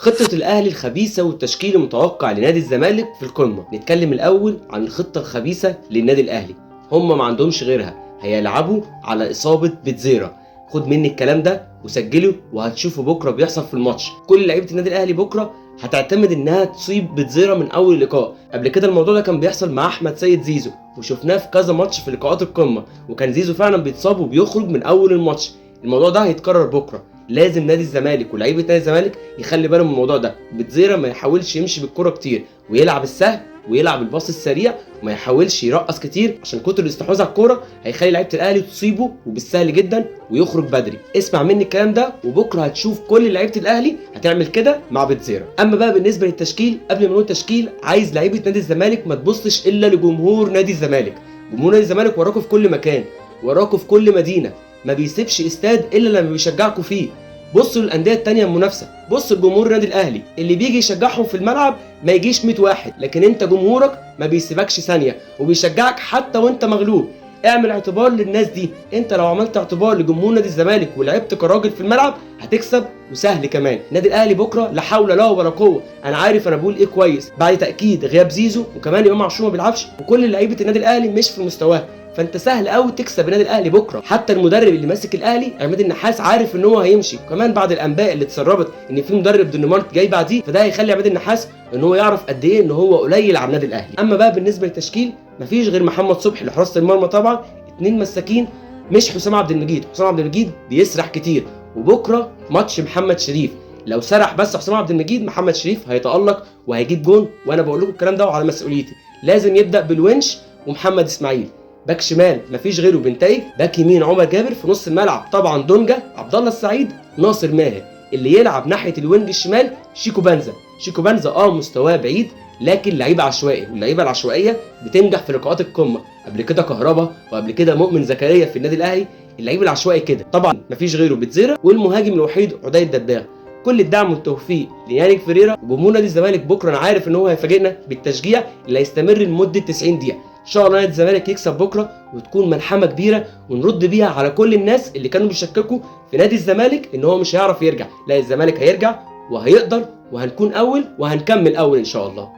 خطة الأهلي الخبيثة والتشكيل المتوقع لنادي الزمالك في القمة. نتكلم الأول عن الخطة الخبيثة للنادي الأهلي. هم ما عندهمش غيرها، هيلعبوا على إصابة بيتزيرا. خد مني الكلام ده وسجله وهتشوفوا بكرة بيحصل في الماتش. كل لعيبة النادي الأهلي بكرة هتعتمد إنها تصيب بيتزيرا من أول لقاء. قبل كده الموضوع ده كان بيحصل مع أحمد سيد زيزو، وشفناه في كذا ماتش في لقاءات القمة، وكان زيزو فعلا بيتصاب وبيخرج من أول الماتش. الموضوع ده هيتكرر بكرة. لازم نادي الزمالك ولاعيبه نادي الزمالك يخلي بالهم من الموضوع ده. بيتزيرا ما يحاولش يمشي بالكرة كتير ويلعب السهل ويلعب الباص السريع، وما يحاولش يرقص كتير عشان كتر الاستحواذ على الكوره هيخلي لعيبه الاهلي تصيبه وبالسهل جدا ويخرج بدري. اسمع مني الكلام ده وبكره هتشوف كل لعيبه الاهلي هتعمل كده مع بيتزيرا. اما بقى بالنسبه للتشكيل، قبل ما نقول تشكيل، عايز لعيبه نادي الزمالك ما تبصش الا لجمهور نادي الزمالك. جمهور نادي الزمالك وراكم في كل مكان، وراكم في كل مدينه، ما بيسيبش استاد الا لما بيشجعكم فيه. بصوا للانديه التانيه المنافسه، بصوا لجمهور النادي الاهلي اللي بيجي يشجعهم في الملعب ما يجيش 100 واحد، لكن انت جمهورك ما بيسيبكش ثانيه وبيشجعك حتى وانت مغلوب. اعمل اعتبار للناس دي. انت لو عملت اعتبار لجمهور نادي الزمالك ولعبت كراجل في الملعب هتكسب، وسهل كمان. النادي الاهلي بكره لا حول له ولا قوه. انا عارف انا بقول ايه كويس، بعد تاكيد غياب زيزو وكمان امام عاشور ما بيلعبش، وكل لعيبه النادي الاهلي مش في مستواها، فانت سهل قوي تكسب النادي الاهلي بكره. حتى المدرب اللي ماسك الاهلي عماد النحاس عارف ان هو هيمشي، وكمان بعد الانباء اللي اتسربت ان في مدرب دنمارك جاي بعديه، فده هيخلي عماد النحاس ان هو يعرف قد ايه ان هو قليل على النادي الاهلي. اما بقى بالنسبه للتشكيل، مفيش غير محمد صبحي لحراسه المرمى طبعا، اتنين مساكين، مش حسام عبد المجيد. حسام عبد المجيد بيسرح كتير، وبكره ماتش محمد شريف، لو سرح بس حسام عبد المجيد محمد شريف هيتالق وهيجيب جون، وانا بقول لكم الكلام ده وعلى مسؤوليتي. لازم يبدا بالونش ومحمد اسماعيل. باك شمال مفيش غيره بنتايج، باك يمين عمر جابر، في نص الملعب طبعا دونجا، عبد الله السعيد، ناصر ماهر. اللي يلعب ناحيه الوينج الشمال شيكو بنزا. شيكو بنزا مستواه بعيد، لكن لعيب عشوائي، واللعيبه العشوائيه بتنجح في لقاءات القمه. قبل كده كهربا، وقبل كده مؤمن زكريا في النادي الاهلي. اللعيب العشوائي كده طبعا مفيش غيره بيتزيرا، والمهاجم الوحيد عدي الدباغ. كل الدعم والتوفيق ليانيك فيريرا وجمهور نادي الزمالك. بكره انا عارف ان هو هيفاجئنا بالتشجيع اللي هيستمر لمده 90 دقيقه. ان شاء الله نادي الزمالك يكسب بكره وتكون ملحمه كبيره ونرد بيها على كل الناس اللي كانوا بيشككوا في نادي الزمالك ان هو مش هيعرف يرجع. لا، الزمالك هيرجع وهيقدر، وهنكون اول وهنكمل اول ان شاء الله.